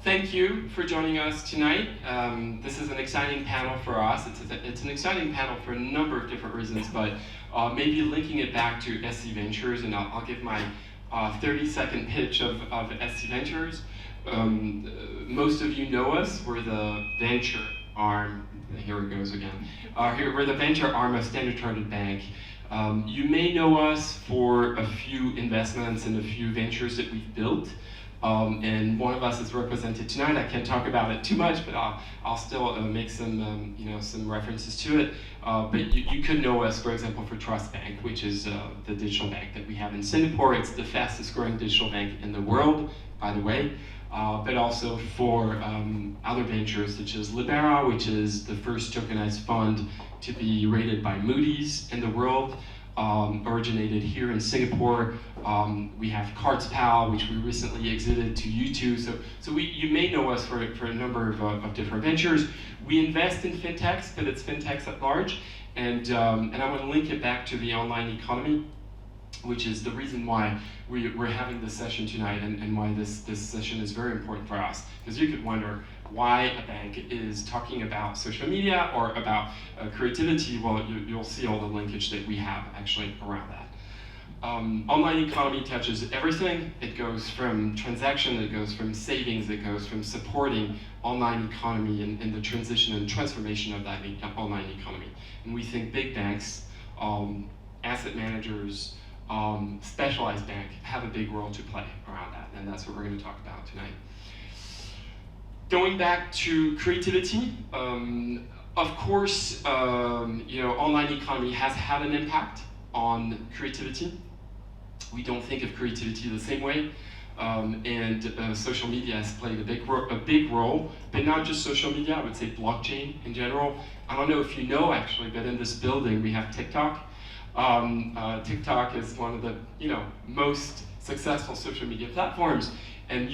Thank you for joining us tonight. This is an exciting panel for us. It's an exciting panel for a number of different reasons, but maybe linking it back to SC Ventures, and I'll give my 30-second pitch of SC Ventures. Most of you know us. We're the venture arm. Here it goes again. We're the venture arm of Standard Chartered Bank. You may know us for a few investments and a few ventures that we've built. And one of us is represented tonight. I can't talk about it too much, but I'll still make some, some references to it. But you could know us, for example, for Trust Bank, which is the digital bank that we have in Singapore. It's the fastest growing digital bank in the world, by the way. But also for other ventures such as Libera, which is the first tokenized fund to be rated by Moody's in the world. Originated here in Singapore. We have CardsPal, which we recently exited to U2. So you may know us for a number of different ventures. We invest in fintechs, but it's fintechs at large. And I want to link it back to the online economy, which is the reason why we're having this session tonight and why this session is very important for us. Because you could wonder why a bank is talking about social media or about creativity. Well, you'll see all the linkage that we have actually around that. Online economy touches everything. It goes from transaction, it goes from savings, it goes from supporting online economy and the transition and transformation of that online economy. And we think big banks, asset managers, specialized bank have a big role to play around that, and that's what we're going to talk about tonight. Going back to creativity, of course, online economy has had an impact on creativity. We don't think of creativity the same way, and social media has played a big role, but not just social media. I would say blockchain in general. I don't know if you know actually, but in this building we have TikTok. TikTok is one of the most successful social media platforms, and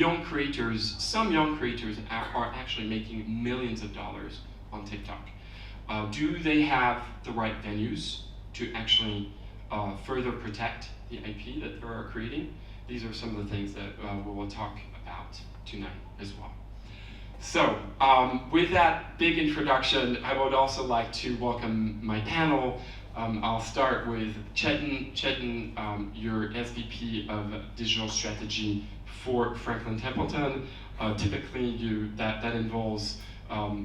some young creators are actually making millions of dollars on TikTok. Do they have the right venues to actually further protect the IP that they are creating? These are some of the things that we will talk about tonight as well. So, with that big introduction, I would also like to welcome my panel. I'll start with Chetan. Chetan, you're SVP of Digital Strategy for Franklin Templeton. Typically, that involves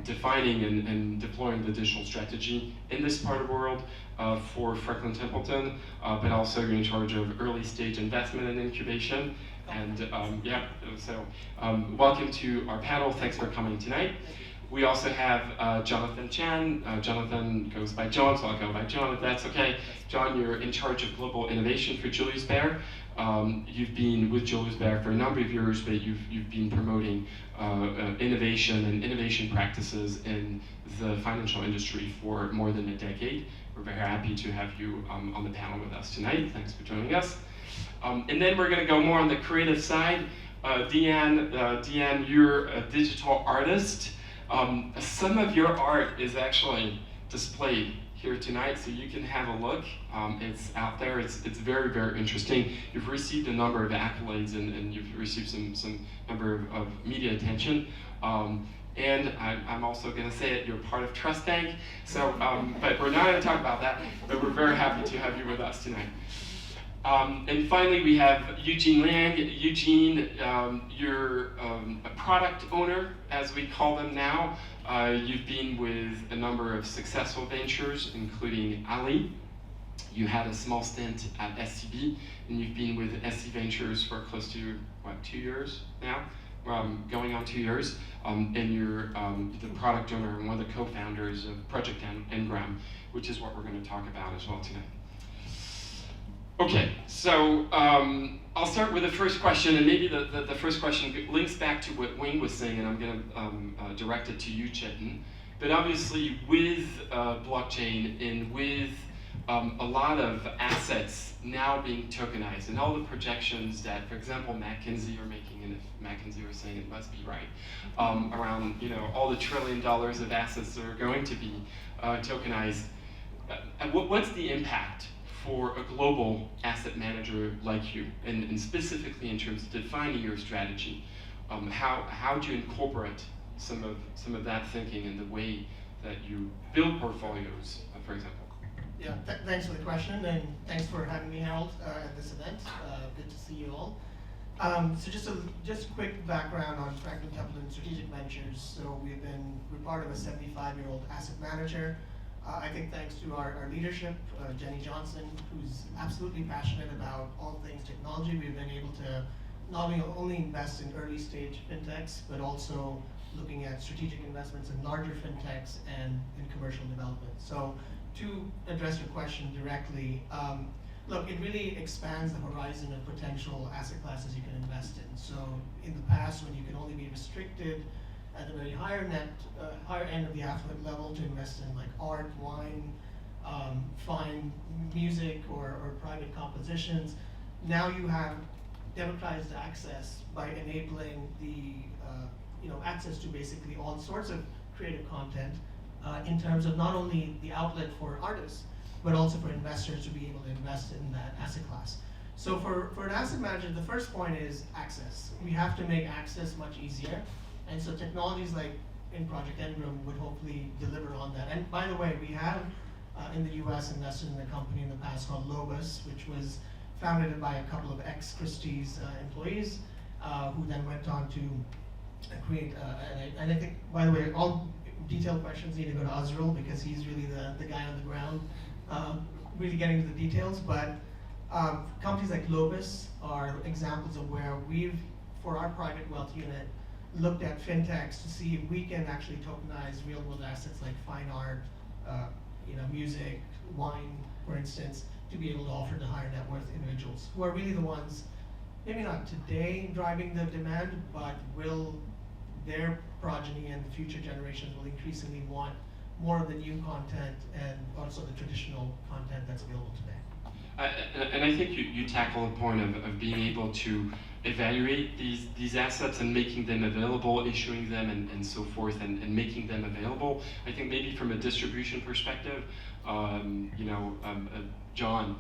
defining and deploying the digital strategy in this part of the world for Franklin Templeton, but also you're in charge of early stage investment and incubation. And so welcome to our panel. Thanks for coming tonight. We also have Jonathan Chan. Jonathan goes by John, so I'll go by John if that's okay. John, you're in charge of global innovation for Julius Baer. You've been with Julius Baer for a number of years, but you've been promoting innovation and innovation practices in the financial industry for more than a decade. We're very happy to have you on the panel with us tonight. Thanks for joining us. And then we're going to go more on the creative side. Deanne, you're a digital artist. Some of your art is actually displayed here tonight, so you can have a look. It's out there. It's very, very interesting. You've received a number of accolades and you've received some number of media attention. And I'm also going to say it, you're part of Trust Bank. So, but we're not going to talk about that, but we're very happy to have you with us tonight. And finally, we have Eugene Liang. Eugene, you're a product owner, as we call them now. You've been with a number of successful ventures, including Ali. You had a small stint at SCB, and you've been with SC Ventures for close to, 2 years now? Going on 2 years. And you're the product owner and one of the co-founders of Project Engram, which is what we're going to talk about as well tonight. Okay, so I'll start with the first question, and maybe the first question links back to what Wing was saying, and I'm going to direct it to you, Chetan. But obviously, with blockchain and with a lot of assets now being tokenized, and all the projections that, for example, McKinsey are making, and if McKinsey was saying it must be right, around all the $1 trillion of assets that are going to be tokenized, what's the impact for a global asset manager like you, and specifically in terms of defining your strategy how do you incorporate some of that thinking in the way that you build portfolios, for example? Yeah, thanks for the question, and thanks for having me, Harold, at this event. Good to see you all. So just a quick background on Franklin Templeton Strategic Ventures. So we're part of a 75-year-old asset manager. I think thanks to our leadership, Jenny Johnson, who's absolutely passionate about all things technology, we've been able to not only invest in early stage fintechs, but also looking at strategic investments in larger fintechs and in commercial development. So to address your question directly, look, it really expands the horizon of potential asset classes you can invest in. So in the past, when you could only be restricted at the very higher end of the affluent level to invest in like art, wine, fine music, or private compositions, now you have democratized access by enabling the access to basically all sorts of creative content in terms of not only the outlet for artists, but also for investors to be able to invest in that asset class. So for an asset manager, the first point is access. We have to make access much easier. And so technologies like in Project Engram would hopefully deliver on that. And by the way, we have in the US invested in a company in the past called Lobus, which was founded by a couple of ex-Christie's employees who then went on to create, and I think, by the way, all detailed questions need to go to Azrul because he's really the guy on the ground, really getting into the details. But companies like Lobus are examples of where we've, for our private wealth unit, looked at fintechs to see if we can actually tokenize real world assets like fine art, music, wine, for instance, to be able to offer to higher net worth individuals who are really the ones, maybe not today driving the demand, but will their progeny and future generations will increasingly want more of the new content and also the traditional content that's available today. And I think you tackle a point of being able to evaluate these assets and making them available, issuing them and so forth, and making them available. I think maybe from a distribution perspective, John,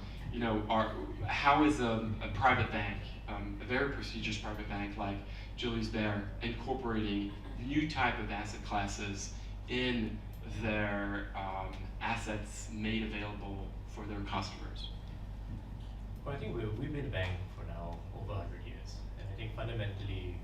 how is a private bank, a very prestigious private bank like Julius Baer, incorporating new type of asset classes in their assets made available for their customers? Well, I think we've been a bank for now over 100 years, and I think fundamentally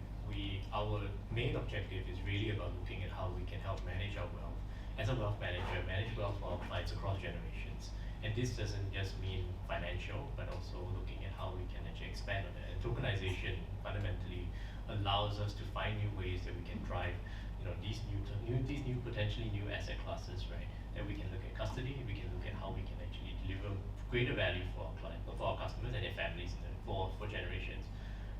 our main objective is really about looking at how we can help manage our wealth. As a wealth manager, manage wealth for our clients across generations. And this doesn't just mean financial, but also looking at how we can actually expand on that. And tokenization fundamentally allows us to find new ways that we can drive, these new potentially new asset classes, right? That we can look at custody, we can look at how we can actually deliver greater value for our clients, for our customers and their families, and for generations.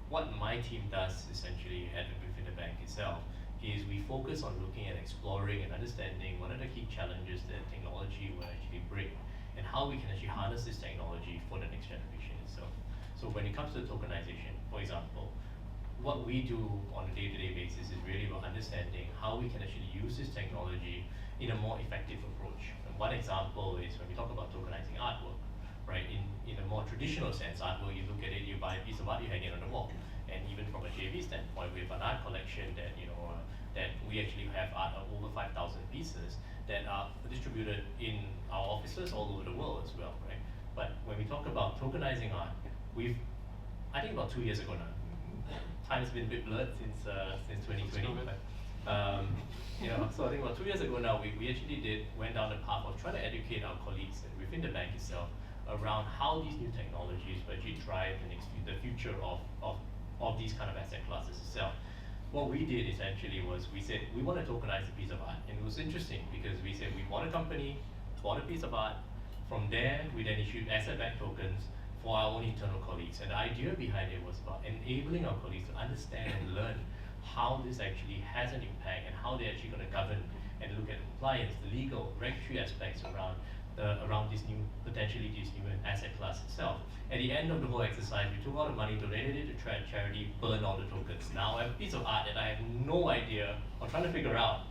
What my team does essentially within the bank itself is we focus on looking at exploring and understanding what are the key challenges that technology will actually bring, and how we can actually harness this technology for the next generation itself. So when it comes to tokenization, for example, what we do on a day-to-day basis is really about understanding how we can actually use this technology in a more effective approach. And one example is when we talk about tokenizing artwork, right? In a more traditional sense, artwork, you look at it, you buy a piece of art, you hang it on the wall. And even from a JV standpoint, we have an art collection that that we actually have art of over 5,000 pieces that are distributed in our offices all over the world as well, right? But when we talk about tokenizing art, I think about 2 years ago now, time's been a bit blurred since 2020, but so I think about 2 years ago now, we actually went down the path of trying to educate our colleagues within the bank itself around how these new technologies will actually drive the future of these kind of asset classes itself. What we did essentially was we said we want to tokenize a piece of art, and it was interesting because we said we bought a company, bought a piece of art. From there, we then issued asset-backed tokens for our own internal colleagues, and the idea behind it was about enabling our colleagues to understand and learn how this actually has an impact and how they're actually going to govern and look at compliance, the legal, regulatory aspects around these new asset class itself. At the end of the whole exercise, we took all the money, donated it to charity, burned all the tokens. Now I have a piece of art that I have no idea, or trying to figure out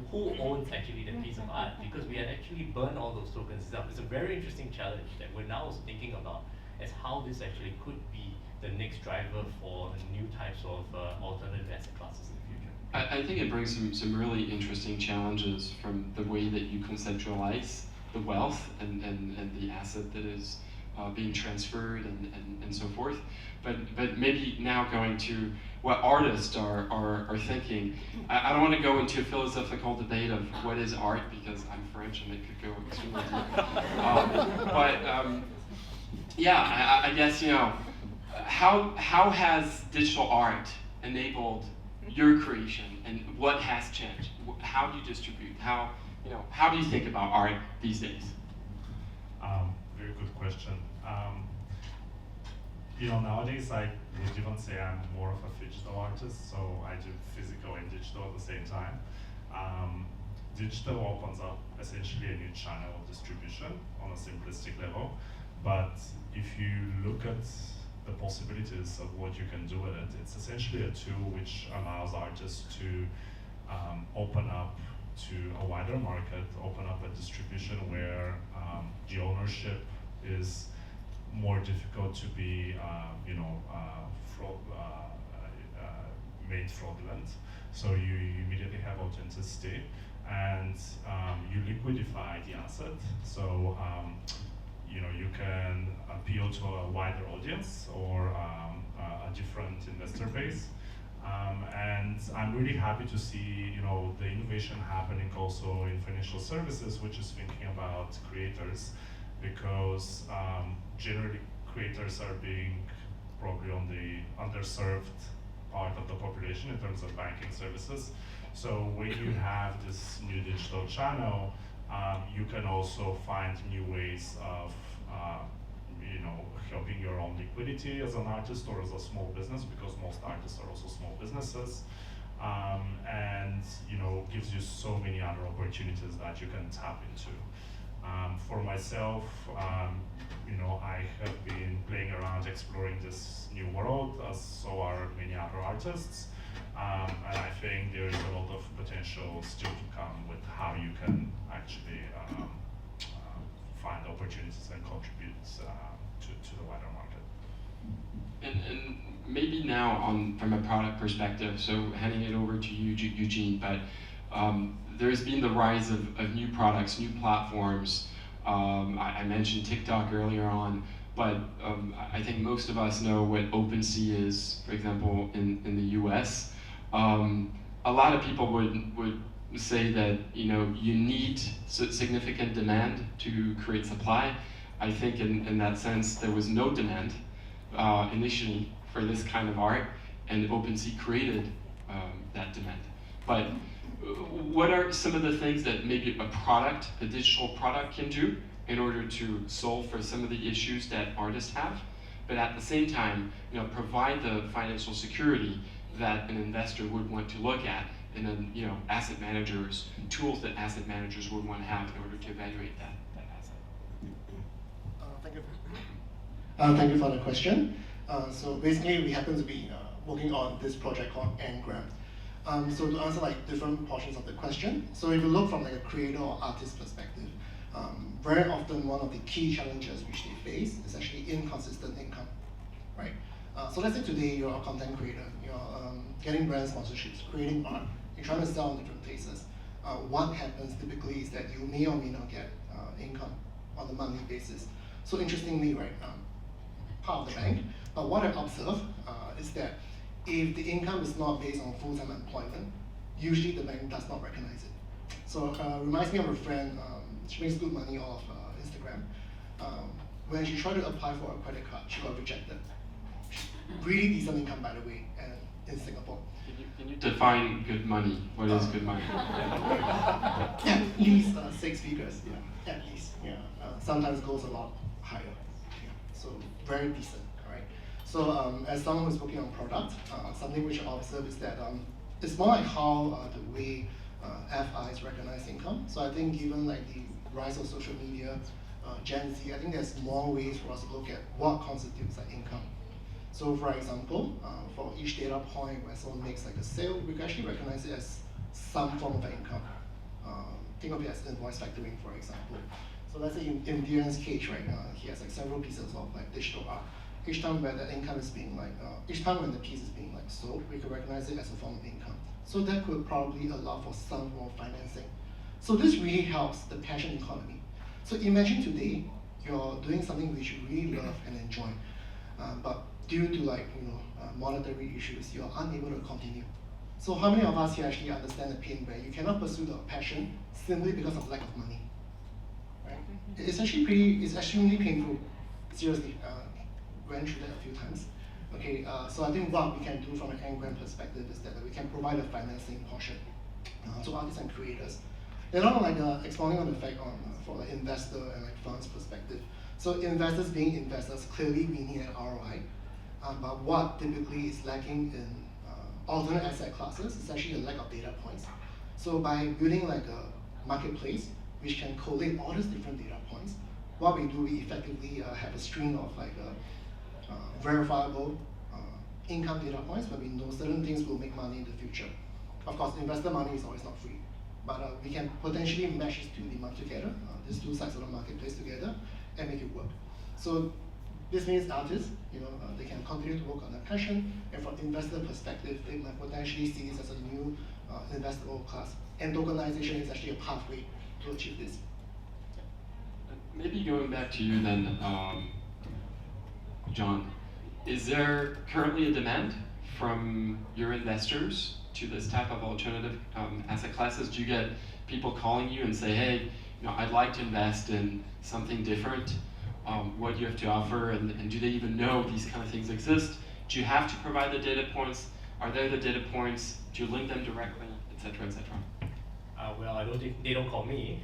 who owns actually that piece of art, because we had actually burned all those tokens itself. It's a very interesting challenge that we're now also thinking about as how this actually could be the next driver for new types of alternative asset classes in the future? I think it brings some really interesting challenges from the way that you conceptualize the wealth and the asset that is being transferred and so forth. But maybe now going to what artists are thinking. I don't want to go into a philosophical debate of what is art, because I'm French and it could go extremely deep. Yeah, I guess, you know, how has digital art enabled your creation, and what has changed? How do you distribute? How do you think about art these days? Very good question. You know, nowadays I would even say I'm more of a digital artist, so I do physical and digital at the same time. Digital opens up essentially a new channel of distribution on a simplistic level, but if you look at the possibilities of what you can do with it, it's essentially a tool which allows artists to open up to a wider market, open up a distribution where the ownership is more difficult to be, made fraudulent. So you immediately have authenticity, and you liquidify the asset. So you can appeal to a wider audience or a different investor base. And I'm really happy to see, the innovation happening also in financial services, which is thinking about creators, because generally creators are being probably on the underserved part of the population in terms of banking services. So when you have this new digital channel, you can also find new ways of helping your own liquidity as an artist or as a small business, because most artists are also small businesses, and gives you so many other opportunities that you can tap into. For myself, I have been playing around exploring this new world, as so are many other artists, and I think there is a lot of potential still to come with how you can actually find opportunities and contribute to the wider market. And maybe now, from a product perspective, so handing it over to you, Eugene, but there's been the rise of new products, new platforms. I mentioned TikTok earlier on, but I think most of us know what OpenSea is, for example, in the US. A lot of people would say that you need significant demand to create supply. I think in that sense there was no demand initially for this kind of art, and OpenSea created that demand. But what are some of the things that maybe a digital product can do in order to solve for some of the issues that artists have, but at the same time, provide the financial security that an investor would want to look at, and then tools that asset managers would want to have in order to evaluate that asset? Thank you for the question. So basically, we happen to be working on this project called Engram. So to answer different portions of the question, so if you look from a creator or artist perspective, very often one of the key challenges which they face is actually inconsistent income, right? So let's say today you're a content creator, you're getting brand sponsorships, creating art, you're trying to sell in different places. What happens typically is that you may or may not get income on a monthly basis. So interestingly, right, part of the bank, but what I observe is that if the income is not based on full-time employment, usually the bank does not recognize it. So reminds me of a friend, she makes good money off Instagram. When she tried to apply for a credit card, she got rejected. Really decent income, by the way, and in Singapore. Can you define good money? What is good money? At least 6 figures, yeah, at least, yeah. Sometimes goes a lot higher, yeah. So very decent, right? So as someone who's working on product, something which I observe is that it's more like how the way FIs recognize income. So I think given the rise of social media, Gen Z, I think there's more ways for us to look at what constitutes income. So for example, for each data point where someone makes a sale, we can actually recognize it as some form of income. Think of it as invoice factoring, for example. So let's say in Darren's case, right, he has several pieces of digital art. each time where the income is being each time when the piece is being sold, we could recognize it as a form of income. So that could probably allow for some form of financing. So this really helps the passion economy. So imagine today you're doing something which you really love and enjoy, but due to monetary issues, you're unable to continue. So how many of us here actually understand the pain where you cannot pursue the passion simply because of lack of money? Right? It's extremely painful. Seriously, went through that a few times. Okay, so I think what we can do from an Engram perspective is that we can provide a financing portion to artists and creators. Then on expanding on the fact for the investor and funds perspective. So investors being investors, clearly we need an ROI. But what typically is lacking in alternate asset classes is actually a lack of data points. So by building a marketplace which can collate all these different data points, what we do, we effectively have a string of verifiable income data points where we know certain things will make money in the future. Of course, investor money is always not free, but we can potentially match these two demands together, these two sides of the marketplace together, and make it work. So this means artists, they can continue to work on their passion, and from investor perspective, they might potentially see this as a new investable class. And tokenization is actually a pathway to achieve this. Maybe going back to you then, John, is there currently a demand from your investors to this type of alternative asset classes? Do you get people calling you and say, hey, I'd like to invest in something different? What do you have to offer? And do they even know these kind of things exist? Do you have to provide the data points? Are there the data points? Do you link them directly, et cetera, et cetera? Well, I don't think they don't call me.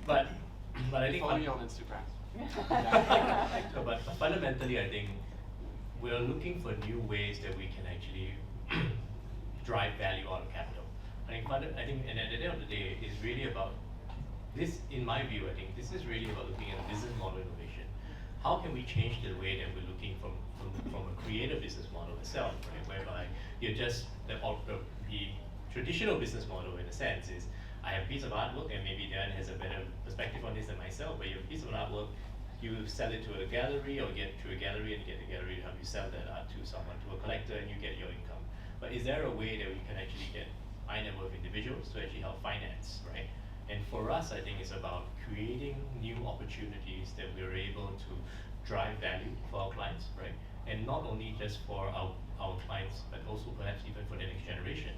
but I think follow me on Instagram. No, but fundamentally, I think we're looking for new ways that we can actually drive value out of capital. And at the end of the day, it's really about this. In my view, I think this is really about looking at business model innovation. How can we change the way that we're looking from a creative business model itself, right? Whereby you're just the traditional business model in a sense is I have a piece of artwork, and maybe Dan has a better perspective on this than myself, but you have a piece of artwork, you sell it to a gallery or get to a gallery and get the gallery to help you sell that art to someone, to a collector, and you get your income. But is there a way that we can actually get high net worth individuals to actually help finance, right? And for us, I think it's about creating new opportunities that we're able to drive value for our clients, right? And not only just for our clients, but also perhaps even for the next generation,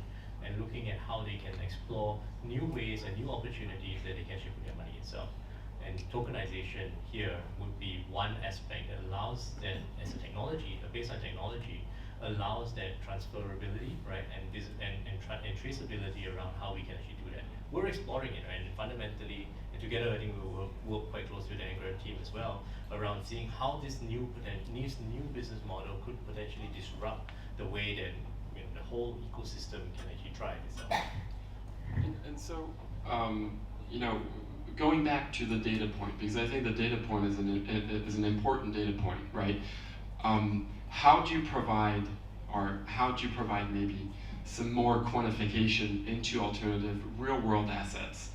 and looking at how they can explore new ways and new opportunities that they can actually put their money itself. And tokenization here would be one aspect that allows that as a technology, a baseline technology, allows that transferability, right, and traceability around how we can actually do that. We're exploring it, right, and fundamentally, and together I think we will work quite closely with the Engram team as well around seeing how this new business model could potentially disrupt the way that the whole ecosystem can actually thrive itself. And so, going back to the data point, because I think the data point is an important data point, right? How do you provide maybe some more quantification into alternative real-world assets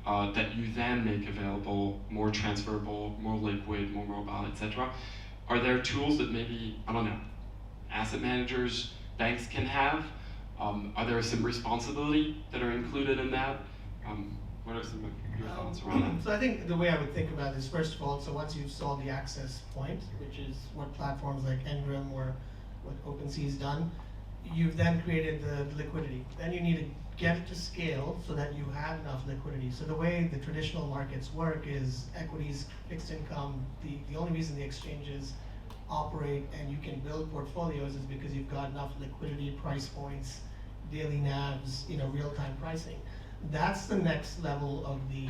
that you then make available, more transferable, more liquid, more mobile, etc.? Are there tools that maybe, I don't know, asset managers, banks can have? Are there some responsibility that are included in that? What are some of your thoughts around that? So I think the way I would think about this, first of all, so once you've solved the access point, which is what platforms like Engram or what OpenSea's done, you've then created the liquidity. Then you need to get it to scale so that you have enough liquidity. So the way the traditional markets work is equities, fixed income. The only reason the exchanges operate and you can build portfolios is because you've got enough liquidity, price points, daily NAVs, real-time pricing. That's the next level of the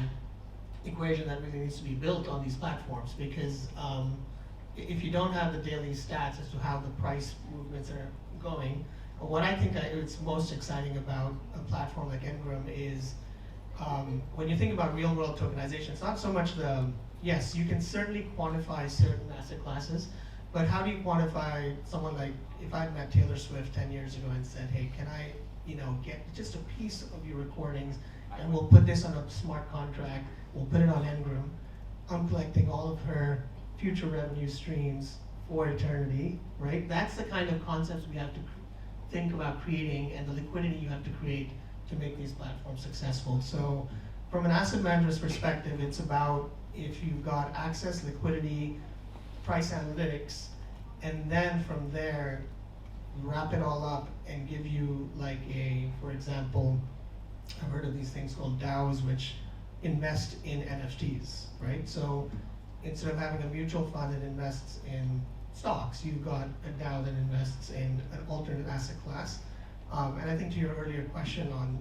equation that really needs to be built on these platforms, because if you don't have the daily stats as to how the price movements are going, what I think it's most exciting about a platform like Engram is when you think about real-world tokenization, it's not so much yes, you can certainly quantify certain asset classes, but how do you quantify someone like, if I'd met Taylor Swift 10 years ago and said, hey, can I get just a piece of your recordings, and we'll put this on a smart contract, we'll put it on Engram, I'm collecting all of her future revenue streams for eternity, right? That's the kind of concepts we have to think about creating, and the liquidity you have to create to make these platforms successful. So from an asset manager's perspective, it's about if you've got access, liquidity, price analytics, and then from there, wrap it all up and give you like for example, I've heard of these things called DAOs, which invest in NFTs, right? So instead of having a mutual fund that invests in stocks, you've got a DAO that invests in an alternate asset class. And I think to your earlier question on,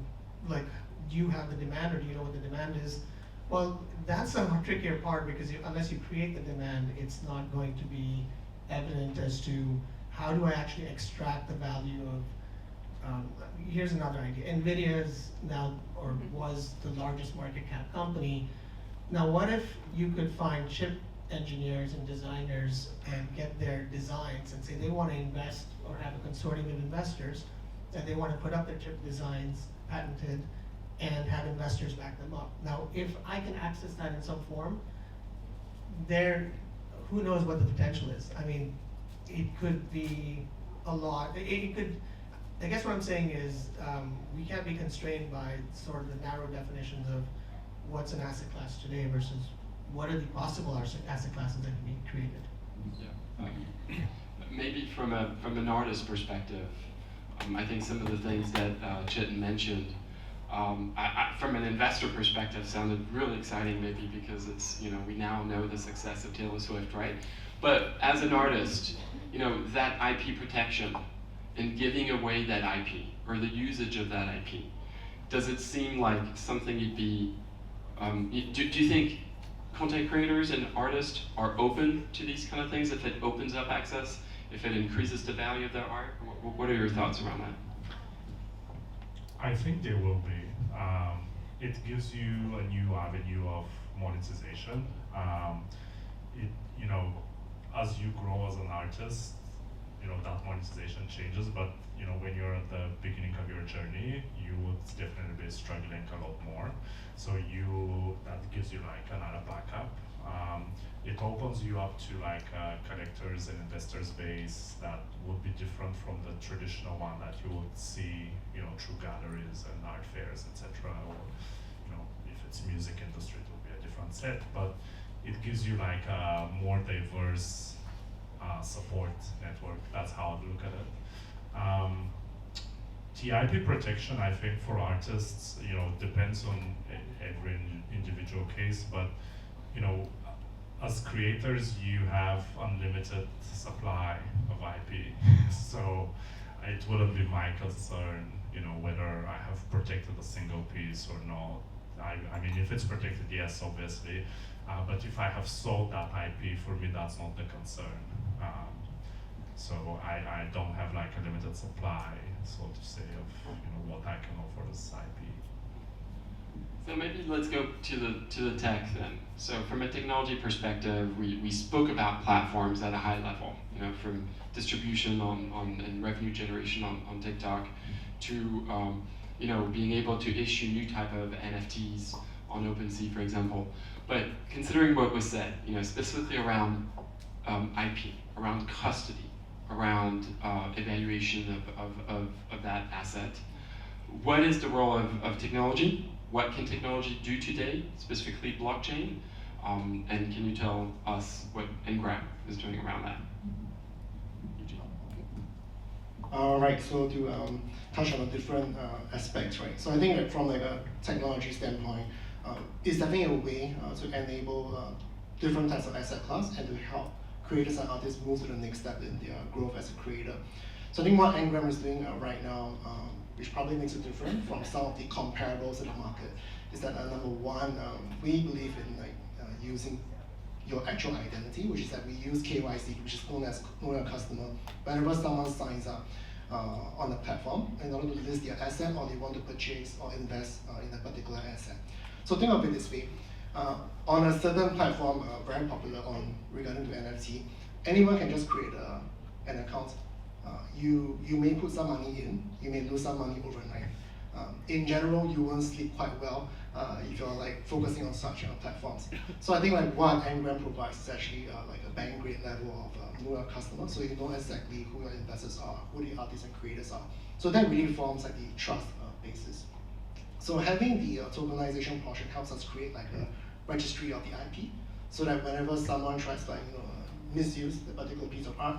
like, do you have the demand or do you know what the demand is? Well, that's a more trickier part because unless you create the demand, it's not going to be evident as to how do I actually extract the value of, here's another idea. NVIDIA is now, or was the largest market cap company. Now what if you could find chip engineers and designers and get their designs and say they want to invest or have a consortium of investors and they want to put up their chip designs patented and have investors back them up. Now, if I can access that in some form, who knows what the potential is? I mean, it could be a lot. It could, I guess what I'm saying is we can't be constrained by sort of the narrow definitions of what's an asset class today versus what are the possible asset classes that can be created. Yeah. Maybe from an artist perspective, I think some of the things that Chetan mentioned, from an investor perspective, sounded really exciting. Maybe because it's we now know the success of Taylor Swift, right? But as an artist, that IP protection and giving away that IP or the usage of that IP, does it seem like something you'd be? Do you think content creators and artists are open to these kind of things if it opens up access, if it increases the value of their art? What are your thoughts around that? I think they will be. It gives you a new avenue of monetization. As you grow as an artist, that monetization changes. But when you're at the beginning of your journey, you would definitely be struggling a lot more. So that gives you like another backup. It opens you up to like collectors and investors base that would be different from the traditional one that you would see, through galleries and art fairs, etc. Or, if it's music industry, it will be a different set. But it gives you like a more diverse support network. That's how I look at it. The IP protection, I think, for artists, depends on every individual case, but as creators, you have unlimited supply of IP. So it wouldn't be my concern, whether I have protected a single piece or not. I mean, if it's protected, yes, obviously. But if I have sold that IP, for me, that's not the concern. So I don't have like a limited supply, so to say, of what I can offer as IP. So maybe let's go to the tech then. So from a technology perspective, we spoke about platforms at a high level, from distribution and revenue generation on TikTok to being able to issue new type of NFTs on OpenSea, for example. But considering what was said, specifically around IP, around custody, around evaluation of that asset, what is the role of technology? What can technology do today, specifically blockchain? And can you tell us what Engram is doing around that? All right, so to touch on the different aspects, right? So I think that from like a technology standpoint, it's definitely a way to enable different types of asset class and to help creators and artists move to the next step in their growth as a creator. So I think what Engram is doing right now, which probably makes it different from some of the comparables in the market, is that number one, we believe in like using your actual identity, which is that we use KYC, which is known as know your customer. Whenever someone signs up on the platform in order to list their asset or they want to purchase or invest in a particular asset. So think of it this way. On a certain platform, very popular regarding to NFT, anyone can just create an account. You may put some money in, you may lose some money overnight. In general, you won't sleep quite well if you're like focusing on such platforms. So I think like what Engram provides is actually like a bank grade level of know your customer, so you know exactly who your investors are, who the artists and creators are. So that really forms like the trust basis. So having the tokenization project helps us create like a registry of the IP, so that whenever someone tries to like, misuse the particular piece of art,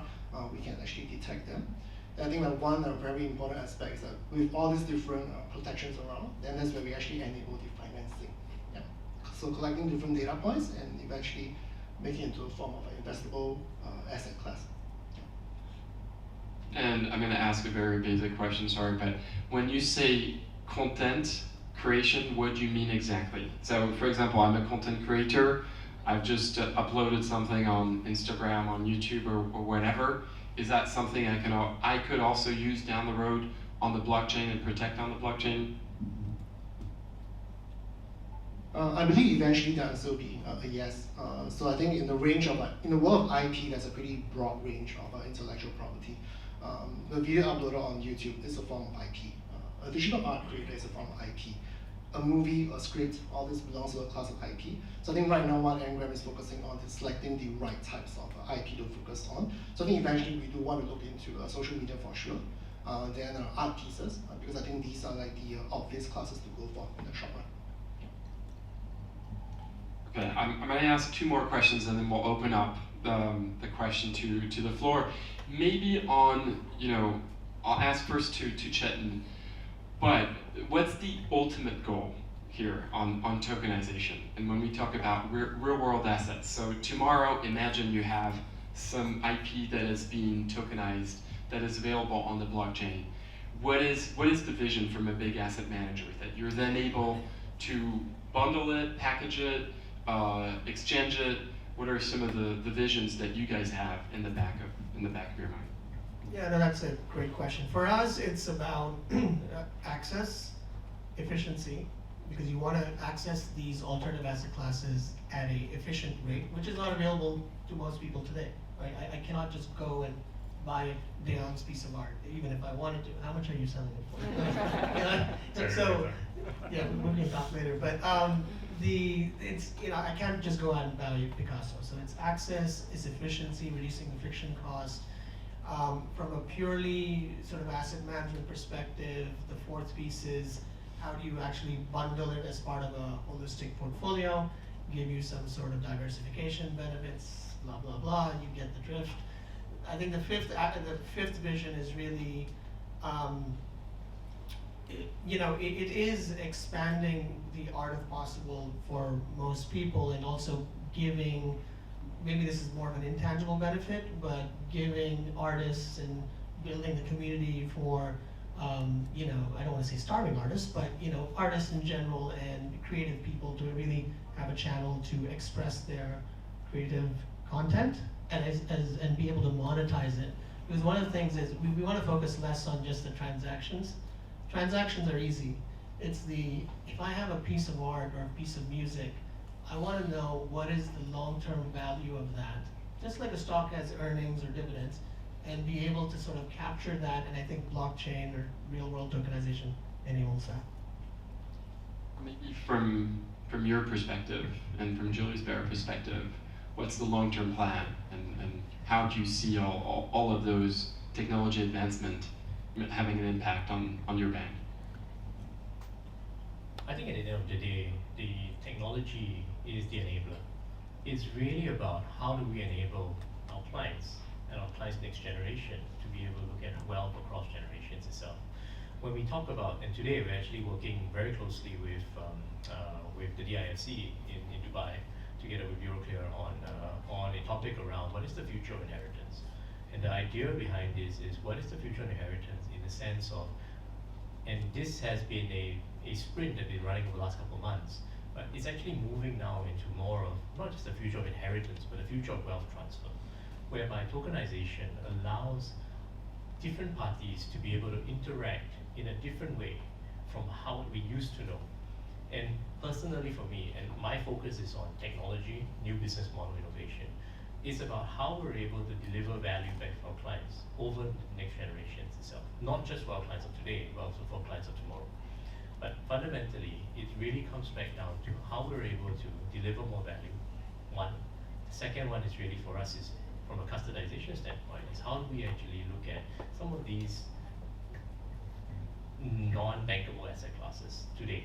we can actually detect them. And I think that one very important aspect is that with all these different protections around, then that's where we actually enable the financing. Yeah. So collecting different data points and eventually making it into a form of an investable asset class. And I'm going to ask a very basic question, sorry, but when you say content creation, what do you mean exactly? So, for example, I'm a content creator. I've just uploaded something on Instagram, on YouTube, or whatever. Is that something I could also use down the road on the blockchain and protect on the blockchain? I believe eventually the answer will be a yes. So I think in the range of in the world of IP, there's a pretty broad range of intellectual property. The video uploaded on YouTube is a form of IP. A digital art creator is a form of IP. A movie, a script, all this belongs to a class of IP. So I think right now what Engram is focusing on is selecting the right types of IP to focus on. So I think eventually we do want to look into social media for sure. Then art pieces, because I think these are like the obvious classes to go for in the short run. Okay, I'm going to ask two more questions and then we'll open up the question to the floor. Maybe on, I'll ask first to Chetan, but what's the ultimate goal here on tokenization? And when we talk about real world assets, so tomorrow imagine you have some IP that is being tokenized that is available on the blockchain. What is the vision from a big asset manager that you're then able to bundle it, package it, exchange it? What are some of the visions that you guys have in the back of your mind? Yeah, no, that's a great question. For us, it's about access, efficiency, because you want to access these alternative asset classes at an efficient rate, which is not available to most people today. Right? I cannot just go and buy a Deon's piece of art, even if I wanted to. How much are you selling it for? So, yeah, we can talk later. But I can't just go out and buy Picasso. So it's access, it's efficiency, reducing the friction cost. From a purely sort of asset management perspective, the fourth piece is how do you actually bundle it as part of a holistic portfolio, give you some sort of diversification benefits, blah, blah, blah, you get the drift. I think the fifth vision is really, it is expanding the art of possible for most people and also giving, maybe this is more of an intangible benefit, but giving artists and building the community for, I don't want to say starving artists, but artists in general and creative people to really have a channel to express their creative content and be able to monetize it. Because one of the things is we want to focus less on just the transactions. Transactions are easy. It's if I have a piece of art or a piece of music, I want to know what is the long-term value of that, just like a stock has earnings or dividends, and be able to sort of capture that, and I think blockchain or real-world tokenization enables that. Maybe from your perspective and from Julius' Baer perspective, what's the long-term plan, and how do you see all of those technology advancement having an impact on your bank? I think at the end of the day, the technology is the enabler. It's really about how do we enable our clients and our clients' next generation to be able to look at wealth across generations itself. When we talk about, and today we're actually working very closely with the DIFC in Dubai, together with Euroclear on a topic around what is the future of inheritance. And the idea behind this is what is the future of inheritance in the sense of, and this has been a sprint that's been running for the last couple of months, but it's actually moving now into more of not just the future of inheritance, but the future of wealth transfer, whereby tokenization allows different parties to be able to interact in a different way from how we used to know. And personally for me, and my focus is on technology, new business model innovation, it's about how we're able to deliver value back for our clients over the next generations itself. Not just for our clients of today, but also for our clients of tomorrow. fundamentally, it really comes back down to how we're able to deliver more value, one. The second one is really for us is, from a customization standpoint, is how do we actually look at some of these non-bankable asset classes today,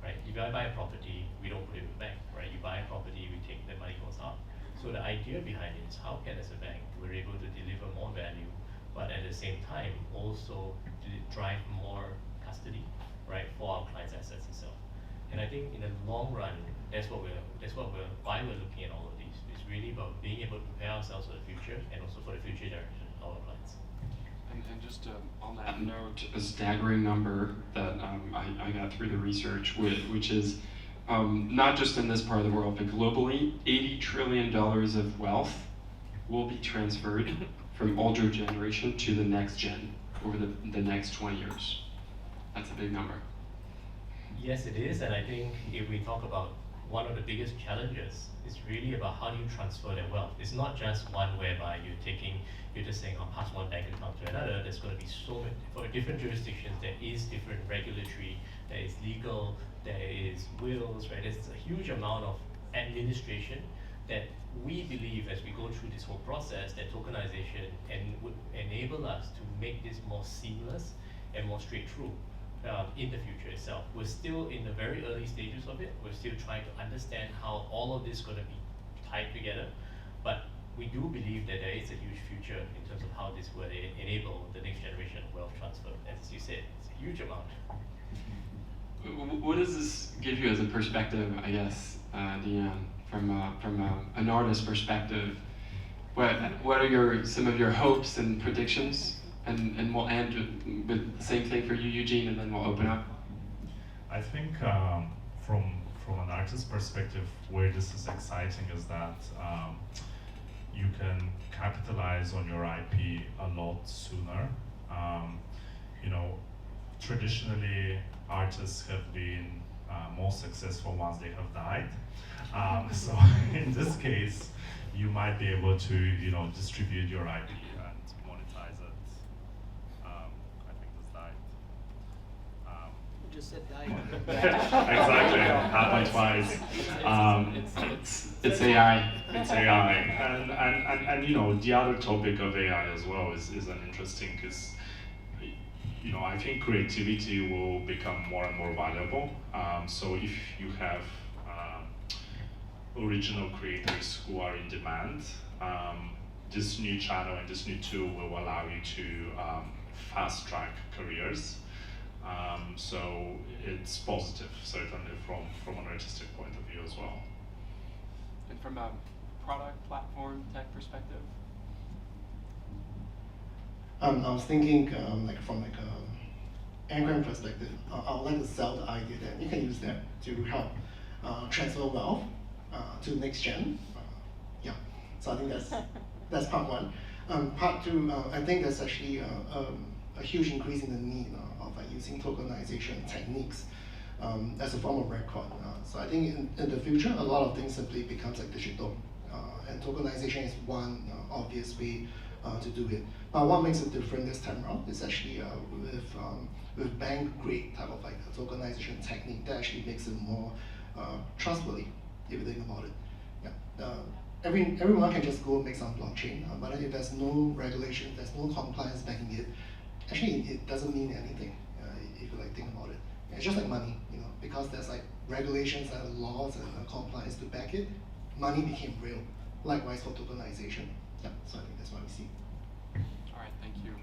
right? If I buy a property, we don't put it in the bank, right? You buy a property, we take, the money goes out. So the idea behind it is how can, as a bank, we're able to deliver more value, but at the same time also to drive more custody, right, for our clients' assets itself. And I think in the long run, why we're looking at all of these. It's really about being able to prepare ourselves for the future and also for the future generation of our clients. And just on that note, a staggering number that I got through the research, which is not just in this part of the world, but globally, $80 trillion of wealth will be transferred from older generation to the next gen over the next 20 years. That's a big number. Yes, it is, and I think if we talk about one of the biggest challenges, it's really about how do you transfer that wealth. It's not just one whereby you're just saying, I'll pass one bank account to another. There's going to be so many, for different jurisdictions, there is different regulatory, there is legal, there is wills, right? There's a huge amount of administration that we believe as we go through this whole process that tokenization would enable us to make this more seamless and more straight through in the future itself. We're still in the very early stages of it. We're still trying to understand how all of this is going to be tied together, but we do believe that there is a huge future in terms of how this will enable the next generation of wealth transfer. As you said, it's a huge amount. What does this give you as a perspective, I guess, Deanne, from an artist perspective? What are some of your hopes and predictions? And we'll end with the same thing for you, Eugene, and then we'll open up. I think from an artist's perspective, where this is exciting is that you can capitalize on your IP a lot sooner. Traditionally, artists have been more successful once they have died. So in this case, you might be able to distribute your IP and monetize it. I think this died. You just said died. Exactly, happened twice. It's AI. It's AI, and the other topic of AI as well is an interesting, because I think creativity will become more and more valuable. So if you have original creators who are in demand, this new channel and this new tool will allow you to fast track careers. So it's positive, certainly from an artistic point of view as well. And from a product platform tech perspective? I was thinking from Engram perspective, I would like to sell the idea that you can use that to help transfer wealth to the next gen. Yeah, so I think that's part one. Part two, I think there's actually a huge increase in the need of using tokenization techniques as a form of record. So I think in the future, a lot of things simply becomes like digital, and tokenization is one obvious way to do it. But what makes it different this time around is actually with bank-grade type of a tokenization technique that actually makes it more trustworthy, if you think about it. Yeah. Everyone can just go make some blockchain, but if there's no regulation, there's no compliance backing it, actually it doesn't mean anything, if you think about it. It's just like money, because there's regulations and laws and compliance to back it, money became real. Likewise for tokenization. Yeah, so I think that's what we see. All right, thank you.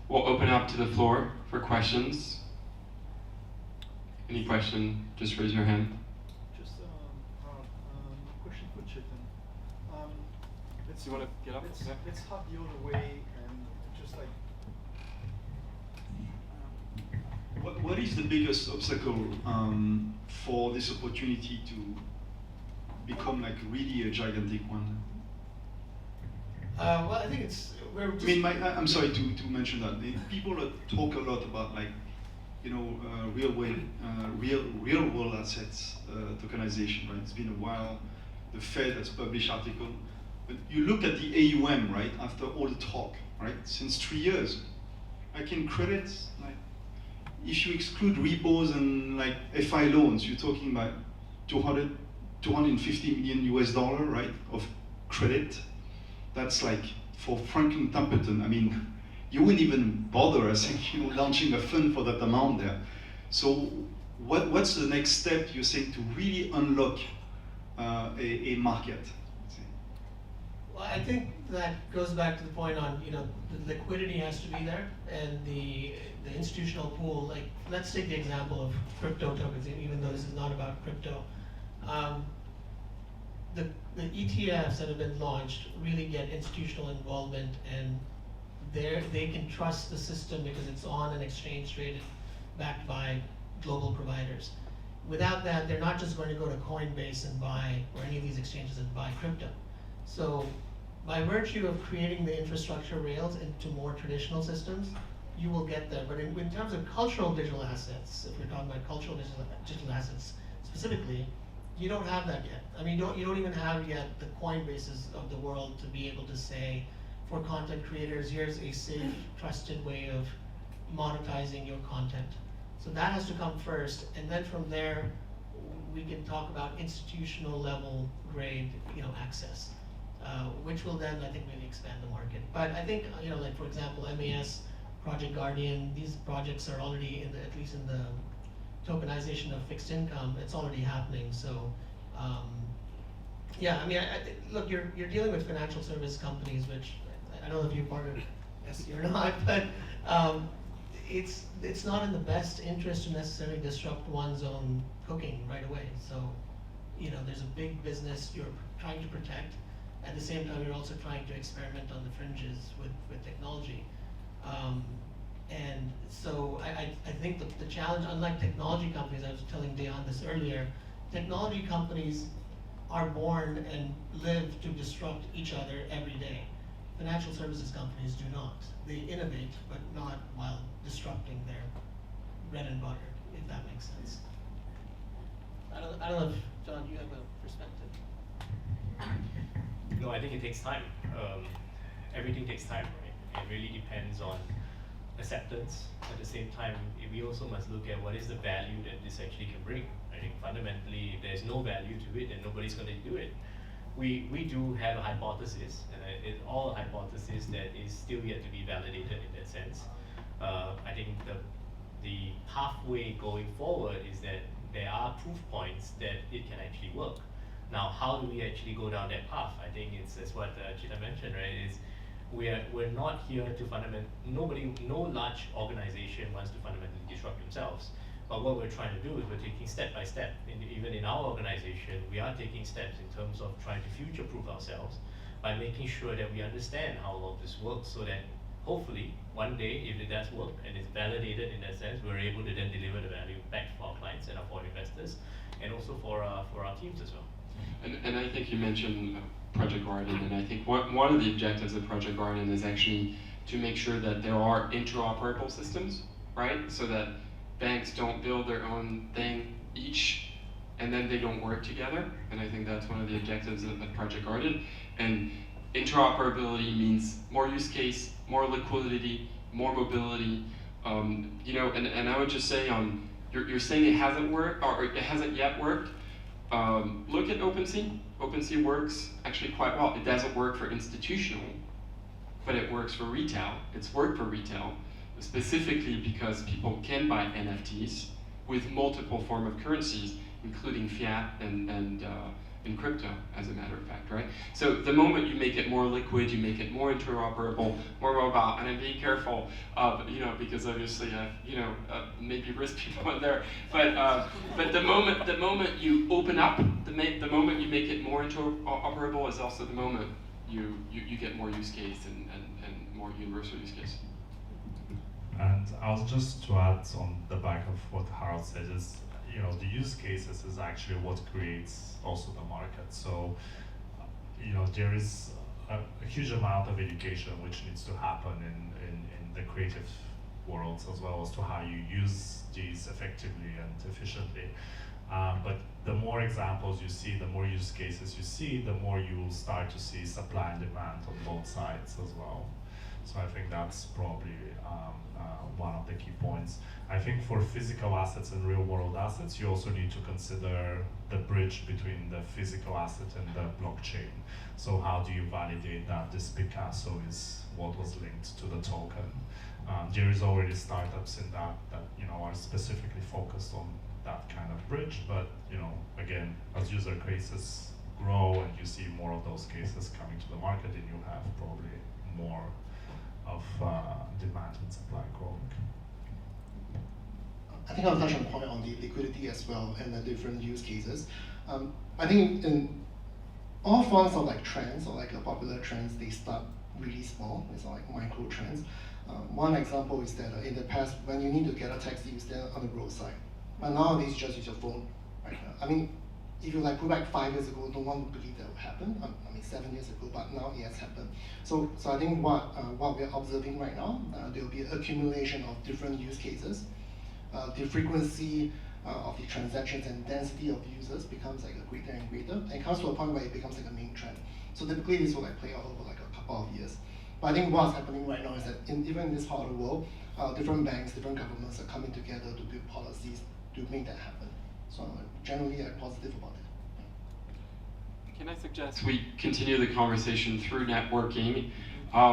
We'll open up to the floor for questions. Any question, just raise your hand. Just a question for Chetan. You want to get up? Let's hop the other way and just What is the biggest obstacle for this opportunity to become really a gigantic one? Well, I think we're just... I'm sorry to mention that. People talk a lot about real world assets tokenization, right? It's been a while. The Fed has published article, but you look at the AUM, right? After all the talk, right? Since 3 years, I can credit if you exclude repos and like FI loans, you're talking about 250 million US dollar, right, of credit. That's like for Franklin Templeton. I mean, you wouldn't even bother, I think, launching a fund for that amount there. So what's the next step you're saying to really unlock a market? Well, I think that goes back to the point on, the liquidity has to be there, and the institutional pool. Like, let's take the example of crypto tokens, even though this is not about crypto. The ETFs that have been launched really get institutional involvement, and they can trust the system because it's on an exchange traded, backed by global providers. Without that, they're not just going to go to Coinbase and buy, or any of these exchanges and buy crypto. So by virtue of creating the infrastructure rails into more traditional systems, you will get there. But in terms of cultural digital assets, if we're talking about cultural digital assets specifically, you don't have that yet. I mean, you don't even have yet the Coinbases of the world to be able to say, for content creators, here's a safe, trusted way of monetizing your content. So that has to come first, and then from there, we can talk about institutional level grade, access, which will then, I think, really expand the market. But I think, like for example, MAS, Project Guardian, these projects are already at least in the tokenization of fixed income. It's already happening. So, yeah, I mean, look, you're dealing with financial service companies, which I don't know if you're part of SC or not, but it's not in the best interest to necessarily disrupt one's own cooking right away. So, there's a big business you're trying to protect. At the same time, you're also trying to experiment on the fringes with technology. And so I think the challenge, unlike technology companies, I was telling Deon this earlier, technology companies are born and live to disrupt each other every day. Financial services companies do not. They innovate, but not while disrupting their bread and butter, if that makes sense. I don't know if, John, you have a perspective. No, I think it takes time. Everything takes time, right? It really depends on acceptance. At the same time, we also must look at what is the value that this actually can bring. I think fundamentally, if there's no value to it, then nobody's going to do it. We do have a hypothesis, and it's all a hypothesis that is still yet to be validated in that sense. I think the pathway going forward is that there are proof points that it can actually work. Now, how do we actually go down that path? I think it's what Chita mentioned, right? Is we're not here to no large organization wants to fundamentally disrupt themselves. But what we're trying to do is we're taking step by step. Even in our organization, we are taking steps in terms of trying to future-proof ourselves by making sure that we understand how all of this works, so that hopefully one day, if it does work and it's validated in that sense, we're able to then deliver the value back for our clients and for our investors, and also for our teams as well. And I think you mentioned Project Guardian, and I think one of the objectives of Project Guardian is actually to make sure that there are interoperable systems, right? So that banks don't build their own thing each, and then they don't work together. And I think that's one of the objectives of Project Guardian. And interoperability means more use case, more liquidity, more mobility. And I would just say, you're saying it hasn't worked, or it hasn't yet worked. Look at OpenSea. OpenSea works actually quite well. It doesn't work for institutional, but it works for retail. It's worked for retail, specifically because people can buy NFTs with multiple form of currencies, including fiat and crypto, as a matter of fact, right? So the moment you make it more liquid, you make it more interoperable, more mobile, and I'm being careful of, because obviously, maybe risk people in there, but the moment you open up, the moment you make it more interoperable is also the moment you get more use case and more universal use case. And I was just to add on the back of what Harold said is, the use cases is actually what creates also the market. So, there is a huge amount of education which needs to happen in the creative worlds, as well as to how you use these effectively and efficiently. But the more examples you see, the more use cases you see, the more you will start to see supply and demand on both sides as well. So I think that's probably one of the key points. I think for physical assets and real world assets, you also need to consider the bridge between the physical asset and the blockchain. So how do you validate that this Picasso is what was linked to the token? There is already startups in that are specifically focused on that kind of bridge, but again, as user cases grow and you see more of those cases coming to the market, then you have probably more of demand and supply growing. I think I'll touch on a point on the liquidity as well and the different use cases. I think in all forms of like trends or like popular trends, they start really small. It's like micro trends. One example is that in the past, when you need to get a taxi, you stand on the roadside. But nowadays, you just use your phone. Right? I mean, if you like go back 5 years ago, no one would believe that would happen. I mean, 7 years ago, but now it has happened. So I think what we're observing right now, there will be an accumulation of different use cases. The frequency of the transactions and density of users becomes like a greater and greater, and it comes to a point where it becomes like a main trend. So typically, this will like play out over like a couple of years. But I think what's happening right now is that even in this part of the world, different banks, different governments are coming together to build policies to make that happen. So generally, I'm positive about it. Can I suggest we continue the conversation through networking,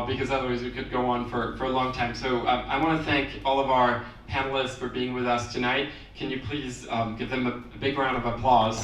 because otherwise we could go on for a long time. So I want to thank all of our panelists for being with us tonight. Can you please give them a big round of applause?